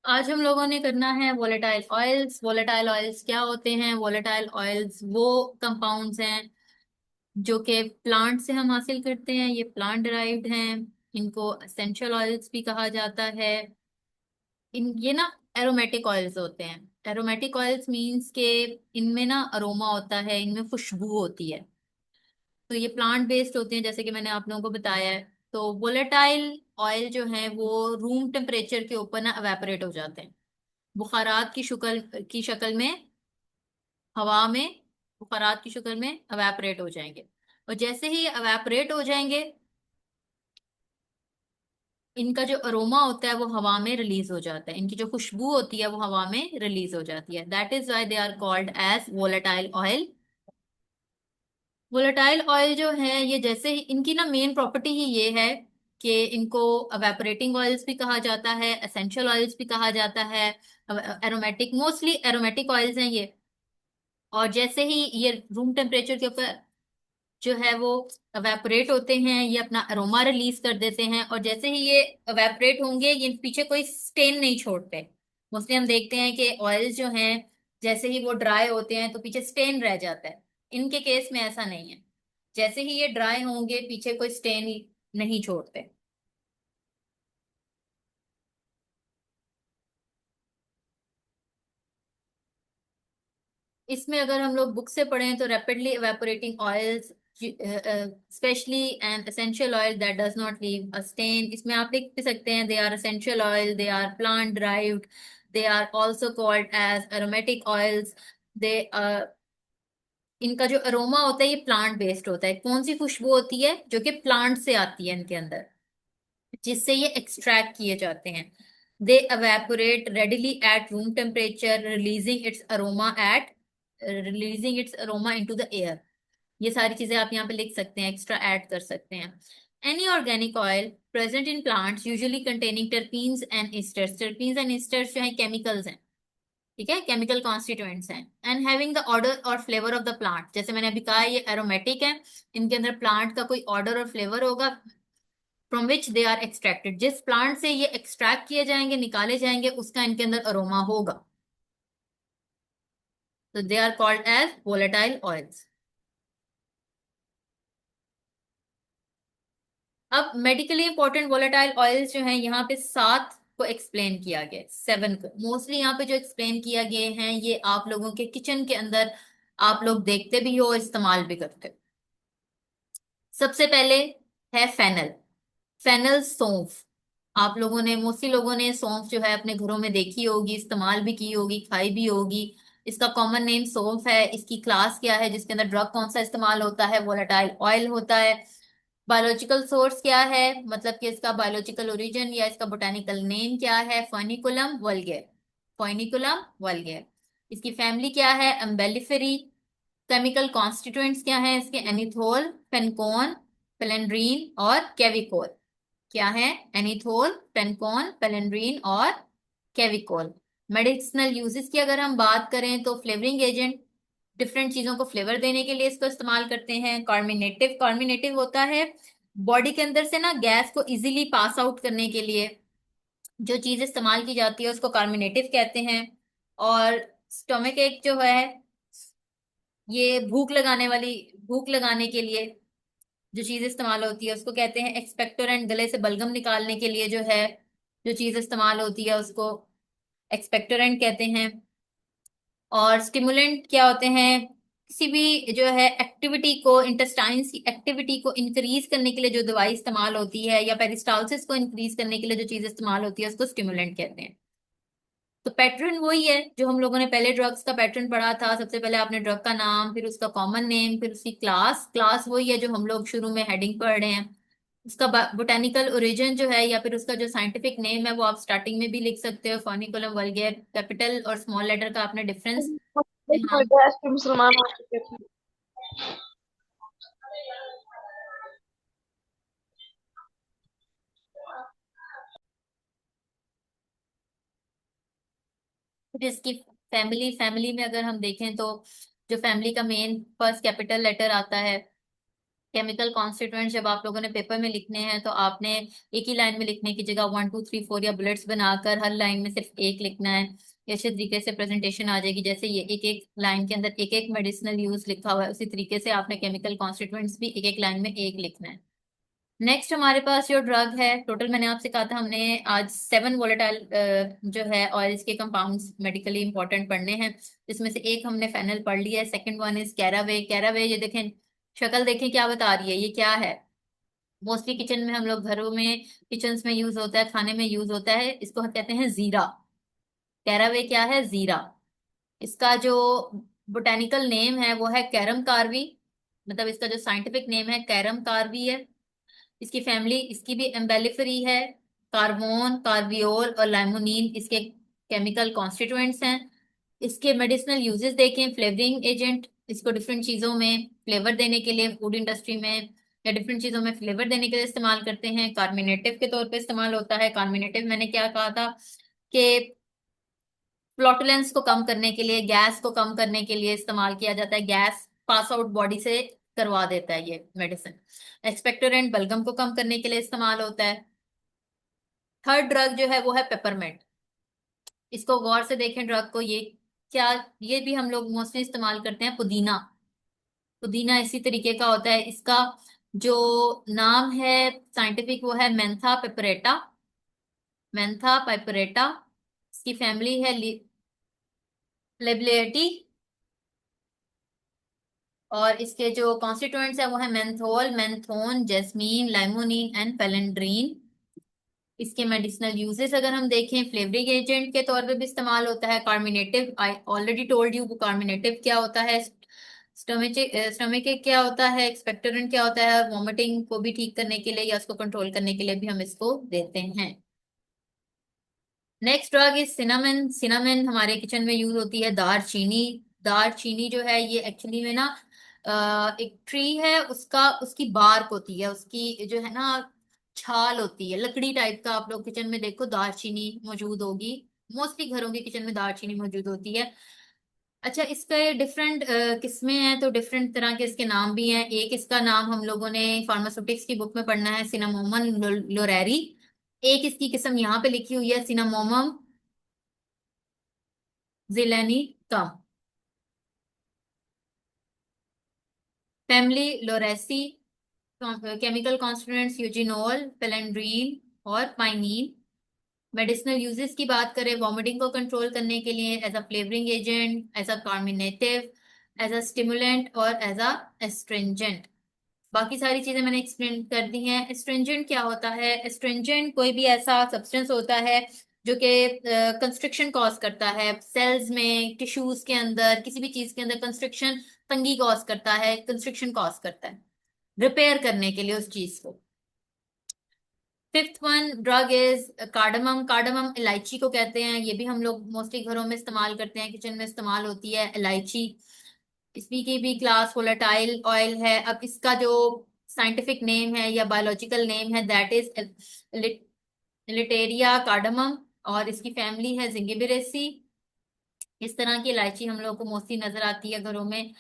आज हम लोगों ने करना है वोलेटाइल ऑयल्स। वोलेटाइल ऑयल्स क्या होते हैं? वोलेटाइल ऑयल्स वो कंपाउंड्स हैं जो कि प्लांट से हम हासिल करते हैं। ये प्लांट डिराइव्ड हैं। इनको एसेंशियल ऑयल्स भी कहा जाता है। ये ना एरोमेटिक ऑयल्स होते हैं। एरोमेटिक ऑयल्स मीन्स के इनमें ना अरोमा होता है, इनमें खुशबू होती है। तो ये प्लांट बेस्ड होते हैं, जैसे कि मैंने आप लोगों को बताया है। तो वोलेटाइल ऑयल जो है वो रूम टेम्परेचर के ऊपर ना एवेपोरेट हो जाते हैं, बुखारात की शक्ल में, हवा में बुखारात की शक्ल में अवेपरेट हो जाएंगे। और जैसे ही अवेपरेट हो जाएंगे, इनका जो अरोमा होता है वो हवा में रिलीज हो जाता है। इनकी जो खुशबू होती है वो हवा में रिलीज हो जाती है। That is why they are called as volatile oil. Volatile oil जो है ये, जैसे ही इनकी ना मेन प्रॉपर्टी ही ये है कि इनको अवेपोरेटिंग ऑयल्स भी कहा जाता है, एसेंशियल ऑयल्स भी कहा जाता है, एरोमेटिक, मोस्टली एरोमेटिक ऑयल्स हैं ये। और जैसे ही ये रूम टेम्परेचर के ऊपर जो है वो अवेपोरेट होते हैं, ये अपना अरोमा रिलीज कर देते हैं। और जैसे ही ये अवेपोरेट होंगे, ये पीछे कोई स्टेन नहीं छोड़ते। मोस्टली हम देखते हैं कि ऑयल जो हैं, जैसे ही वो ड्राई होते हैं तो पीछे स्टेन रह जाता है। इनके केस में ऐसा नहीं है। जैसे ही ये ड्राई होंगे, पीछे कोई स्टेन नहीं छोड़ते। इसमें अगर हम लोग बुक से पढ़ें तो rapidly evaporating oils, specially an essential oil that does not leave a stain. इसमें आप लिख भी सकते हैं, they are essential oil, they are plant derived, they are also called as aromatic oils. They इनका जो अरोमा होता है ये प्लांट बेस्ड होता है। कौन सी खुशबू होती है? जो कि प्लांट से आती है इनके अंदर, जिससे ये एक्सट्रैक्ट किए जाते हैं। दे evaporate readily at room temperature, releasing its aroma into the air। ये सारी चीजें आप यहाँ पे लिख सकते हैं, एक्स्ट्रा ऐड कर सकते हैं। Any organic oil present in plants usually containing terpenes and asters. Terpenes and asters जो है केमिकल्स हैं, ठीक है, केमिकल कॉन्स्टिट्यूएंट्स हैं। एंड हैविंग द ऑर्डर और फ्लेवर ऑफ द प्लांट, जैसे मैंने अभी कहा ये एरोमेटिक है। इनके अंदर प्लांट का कोई ऑर्डर और फ्लेवर होगा। From which they are extracted, जिस प्लांट से ये एक्सट्रैक्ट किए जाएंगे, निकाले जाएंगे, उसका इनके अंदर अरोमा होगा। तो they are called as volatile oils. अब मेडिकली इंपॉर्टेंट वोलेटाइल ऑयल्स जो हैं, यहाँ पे 7 को एक्सप्लेन किया गया है, 7 को मोस्टली यहाँ पे जो एक्सप्लेन किया गए हैं ये आप लोगों के किचन के अंदर आप लोग देखते भी हो, इस्तेमाल भी करते हो। सबसे पहले है फेनल। फेनल सौंफ। आप लोगों ने, मोस्टली लोगों ने सौंफ जो है अपने घरों में देखी होगी, इस्तेमाल भी की होगी, खाई भी होगी। इसका कॉमन नेम सौंफ है। इसकी क्लास क्या है जिसके अंदर ड्रग कौन सा इस्तेमाल होता है? वोलेटाइल ऑयल होता है। बायोलॉजिकल सोर्स क्या है, मतलब कि इसका बायोलॉजिकल ओरिजिन या इसका बोटानिकल नेम क्या है? फोनिकुलम वल्गेर। फोनिकुलम वल्गेर। इसकी फैमिली क्या है? अम्बेलिफेरी। केमिकल कॉन्स्टिट्यूएंट्स क्या है इसके? एनिथोल, फेनकोन, पेलेंड्रीन और केविकोल। क्या है? एनिथोल, फेनकोन, पेलेंड्रीन और केविकोल। मेडिसिनल यूजेस की अगर हम बात करें तो फ्लेवरिंग एजेंट, डिफरेंट चीजों को फ्लेवर देने के लिए इसको इस्तेमाल करते हैं। कार्मिनेटिव, कार्मिनेटिव होता है बॉडी के अंदर से ना गैस को इजीली पास आउट करने के लिए जो चीज इस्तेमाल की जाती है उसको कार्मिनेटिव कहते हैं। और स्टोमक एक जो है, ये भूख लगाने के लिए जो चीज इस्तेमाल होती है उसको कहते हैं एक्सपेक्टोरेंट। गले से बलगम निकालने के लिए जो है, जो चीज इस्तेमाल होती है उसको एक्सपेक्टोरेंट कहते हैं। और स्टिमुलेंट क्या होते हैं? किसी भी जो है एक्टिविटी को, इंटेस्टाइन्स की एक्टिविटी को इंक्रीज करने के लिए जो दवाई इस्तेमाल होती है, या पेरिस्टालसिस को इंक्रीज करने के लिए जो चीज इस्तेमाल होती है उसको स्टिमुलेंट कहते हैं। तो पैटर्न वही है जो हम लोगों ने पहले ड्रग्स का पैटर्न पढ़ा था। सबसे पहले आपने ड्रग का नाम, फिर उसका कॉमन नेम, फिर उसकी क्लास। क्लास वही है जो हम लोग शुरू में हेडिंग पढ़ रहे हैं। उसका बोटेनिकल ओरिजिन जो है, या फिर उसका जो साइंटिफिक नेम है वो आप स्टार्टिंग में भी लिख सकते हो। फॉनिकुलम वल्गेर, कैपिटल और स्मॉल लेटर का आपने डिफरेंस। हाँ, मुसलमान हो चुके थे। फिर इसकी फैमिली, फैमिली में अगर हम देखें तो जो फैमिली का मेन फर्स्ट कैपिटल लेटर आता है केमिकल कॉन्स्टिट्यूएंट जब आप लोगों ने पेपर में लिखने हैं तो आपने एक ही लाइन में लिखने की जगह 1 2 3 4 या बुलेट्स बनाकर हर लाइन में सिर्फ एक लिखना है। अच्छे तरीके से प्रेजेंटेशन आ जाएगी, जैसे ये एक एक लाइन के अंदर एक एक मेडिसिनल यूज लिखा हुआ है, उसी तरीके से आपने केमिकल कॉन्स्टिट्यूएंट्स भी एक एक लाइन में एक लिखना है। नेक्स्ट हमारे पास जो ड्रग है, टोटल मैंने आपसे कहा था हमने आज 7 वोलेटाइल जो है ऑयल्स के कंपाउंड्स मेडिकली इंपॉर्टेंट पढ़ने हैं, जिसमें से एक हमने फेनल पढ़ लिया है। Second one is caraway. Caraway ये देखें, शक्ल देखें क्या बता रही है, ये क्या है? मोस्टली किचन में हम लोग घरों में किचन्स में यूज होता है, खाने में यूज होता है, इसको हम कहते हैं जीरा। कैरावे क्या है? जीरा। इसका जो बोटेनिकल नेम है वो है कैरम कार्वी, मतलब इसका जो साइंटिफिक नेम है कैरम कार्वी है। इसकी फैमिली इसकी भी एम्बेलिफरी है। कार्बोन, कार्बियोल और लाइमोनिन इसके केमिकल कॉन्स्टिट्यूएंट्स हैं। इसके मेडिसिनल यूजेस देखें, फ्लेवरिंग एजेंट, इसको डिफरेंट चीजों में फ्लेवर देने के लिए फूड इंडस्ट्री में या डिफरेंट चीजों में फ्लेवर देने के लिए इस्तेमाल करते हैं। कार्मिनेटिव के तौर पे इस्तेमाल होता है। कार्मिनेटिव मैंने क्या कहा था कि फ्लॉटुलेंस को कम करने के लिए, गैस को कम करने के लिए इस्तेमाल किया जाता है। गैस पास आउट बॉडी से करवा देता है ये मेडिसिन। एक्सपेक्टोरेंट, बलगम को कम करने के लिए इस्तेमाल होता है। थर्ड ड्रग जो है वो है पेपरमेंट। इसको गौर से देखें ड्रग को, ये क्या, ये भी हम लोग मोस्टली इस्तेमाल करते हैं। पुदीना। पुदीना इसी तरीके का होता है। इसका जो नाम है साइंटिफिक वो है मेंथा पेपरेटा। मेंथा पेपरेटा। इसकी फैमिली है लेबलेटी। और इसके जो कॉन्स्टिट्यूएंट्स है वो है मेंथोल, मेंथोन, जैस्मीन, लाइमोनिन एंड पेलेंड्रीन। इसके मेडिसिनल यूजेस अगर हम देखें, फ्लेवरिंग एजेंट के तौर पे भी इस्तेमाल होता है। Carminative, I already told you carminative क्या होता है। स्टमच स्टमक क्या होता है, एक्सपेक्टोरेंट क्या होता है, और वॉमिटिंग को भी ठीक करने के लिए या उसको कंट्रोल करने के लिए भी हम इसको देते हैं। Next drug is cinnamon. Cinnamon हमारे किचन में यूज होती है। दारचीनी। दारचीनी जो है ये एक्चुअली में ना एक ट्री है, उसका उसकी बार्क होती है, उसकी जो है ना छाल होती है, लकड़ी टाइप का। आप लोग किचन में देखो दारचीनी मौजूद होगी, मोस्टली घरों के किचन में दारचीनी मौजूद होती है। अच्छा, इसके डिफरेंट किस्में हैं तो डिफरेंट तरह के इसके नाम भी हैं। एक इसका नाम हम लोगों ने फार्मास्यूटिक्स की बुक में पढ़ना है, सिनामोमम लोरेरी। एक इसकी किस्म यहाँ पे लिखी हुई है, Cinnamomum zeylanicum. Family Lauraceae. Chemical constituents eugenol, phellandrene और पाइनीन। मेडिसिनल यूजेस की बात करें, वॉमिटिंग को कंट्रोल करने के लिए as a flavouring agent, as a carminative, as a stimulant और एज अ एस्ट्रिंजेंट। बाकी सारी चीजें मैंने एक्सप्लेन कर दी हैं। एस्ट्रिंजेंट क्या होता है? एस्ट्रिंजेंट कोई भी ऐसा सब्सटेंस होता है जो कि कंस्ट्रिक्शन कॉज करता है सेल्स में, टिश्यूज के अंदर, किसी भी चीज के अंदर कंस्ट्रिक्शन, तंगी कॉज करता है, कंस्ट्रिक्शन कॉज करता है, रिपेयर करने के लिए उस चीज को। Fifth one drug is cardamom. Cardamom इलायची को कहते हैं, ये भी हम लोग मोस्टली घरों में इस्तेमाल करते हैं, किचन में इस्तेमाल होती है इलायची। इसकी की भी क्लास वोलेटाइल ऑयल है। अब इसका जो साइंटिफिक नेम है या बायोलॉजिकल नेम है दैट इज लिटेरिया कार्डमम, और इसकी फैमिली है जिंगिबेरेसी। इस तरह की इलायची हम लोग को मोस्टली नजर आती है घरों में।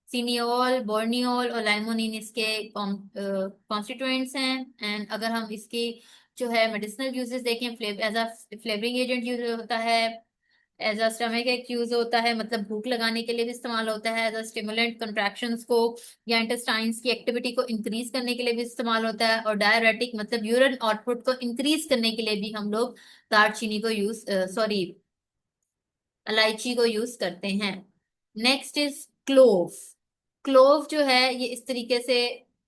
सीनियोल, बोर्नियोल और लाइमोनिन इसके कॉन्स्टिट्यूएंट्स हैं। एंड अगर हम इसकी जो है मेडिसिनल यूजेस देखें, as a flavouring agent use होता है, एज अ स्टमक एक यूज होता है, मतलब भूख लगाने के लिए भी इस्तेमाल होता है, एज अ स्टिमुलेंट कंट्रैक्शंस को या इंटेस्टाइन्स की एक्टिविटी को इंक्रीज करने के लिए भी इस्तेमाल होता है, और डायरेटिक मतलब यूरिन आउटपुट को इंक्रीज करने के लिए भी हम लोग दालचीनी को यूज सॉरी इलायची को यूज करते हैं। Next is clove. क्लोव जो है ये इस तरीके से,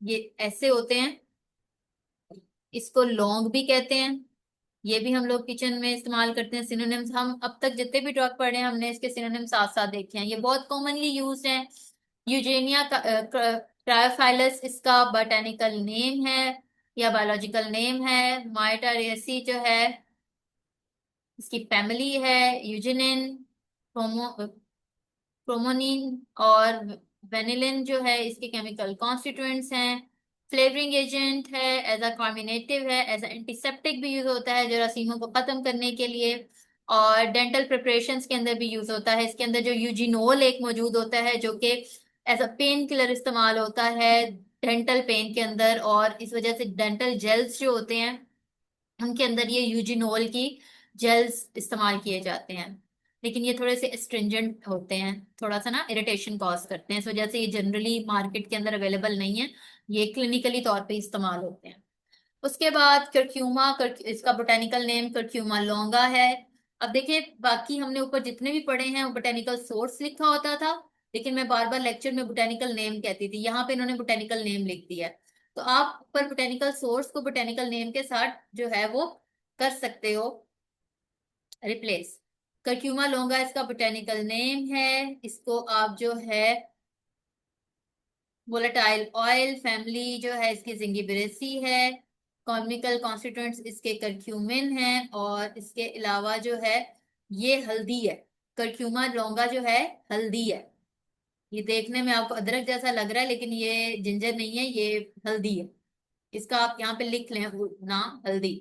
ये ऐसे होते हैं, इसको लौंग भी कहते हैं। ये भी हम लोग किचन में इस्तेमाल करते हैं। सिनोनिम्स हम अब तक जितने भी ड्रग पढ़े हैं हमने इसके सिनोनिम साथ साथ देखे हैं, ये बहुत कॉमनली यूज हैं। यूजेनिया क्रायोफाइलस इसका बोटेनिकल नेम है या बायोलॉजिकल नेम है। माइटारेसी जो है इसकी फैमिली है यूजेनिन, क्रोमोनिन और वेनिलिन जो है इसके केमिकल कॉन्स्टिट्यूएंट्स हैं। फ्लेवरिंग एजेंट है, एज अ कार्मिनेटिव है, एज अ एंटीसेप्टिक भी यूज होता है जरासीमों को खत्म करने के लिए, और डेंटल प्रिपरेशंस के अंदर भी यूज होता है। इसके अंदर जो यूजिनोल एक मौजूद होता है जो कि एज अ पेन किलर इस्तेमाल होता है। डेंटल पेन के अंदर, और इस वजह से डेंटल जेल्स जो होते हैं उनके अंदर ये यूजिनोल की जेल्स इस्तेमाल किए जाते हैं। लेकिन ये थोड़े से स्ट्रिंजेंट होते हैं, थोड़ा सा ना इरिटेशन कॉज करते हैं, इस वजह से ये जनरली मार्केट के अंदर अवेलेबल नहीं है। ये क्लिनिकली तौर पे इस्तेमाल होते हैं। उसके बाद करक्यूमा, इसका बोटेनिकल नेम करक्यूमा लॉन्गा है। अब देखिए, बाकी हमने ऊपर जितने भी पढ़े हैं वो बोटेनिकल सोर्स लिखा होता था, लेकिन मैं बार बार लेक्चर में बोटेनिकल नेम कहती थी, यहाँ पे इन्होंने बोटेनिकल नेम लिख दिया है। तो आप ऊपर बोटेनिकल सोर्स को बोटेनिकल नेम के साथ जो है वो कर सकते हो रिप्लेस। करक्यूमा लॉन्गा इसका बोटेनिकल नेम है। इसको आप जो है वोलेटाइल ऑयल फैमिली जो है इसकी जिंगिबेरेसी है। केमिकल कॉन्स्टिट्यूएंट्स इसके करक्यूमिन है, और इसके अलावा जो है ये हल्दी है। करक्यूमा लौंगा जो है हल्दी है। ये देखने में आपको अदरक जैसा लग रहा है, लेकिन ये जिंजर नहीं है, ये हल्दी है। इसका आप यहाँ पे लिख लें नाम हल्दी।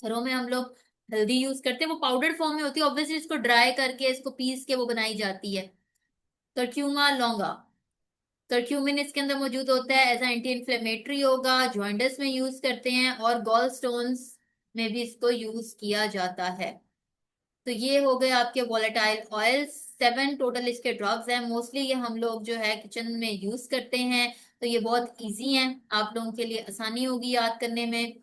घरों में हम लोग हल्दी यूज करते हैं, वो पाउडर फॉर्म में होती है, ऑब्वियसली इसको ड्राई करके इसको पीस के वो बनाई जाती है। करक्यूमा लौंगा, करक्यूमिन इसके अंदर मौजूद होता है, एज एंटी इन्फ्लेमेटरी होगा, जॉइंटिस में यूज करते हैं, और गॉल स्टोन्स में भी इसको यूज किया जाता है। तो ये हो गए आपके वोलेटाइल ऑयल्स। 7 टोटल इसके ड्रग्स हैं, मोस्टली ये हम लोग जो है किचन में यूज करते हैं। तो ये बहुत इजी हैं, आप लोगों के लिए आसानी होगी याद करने में।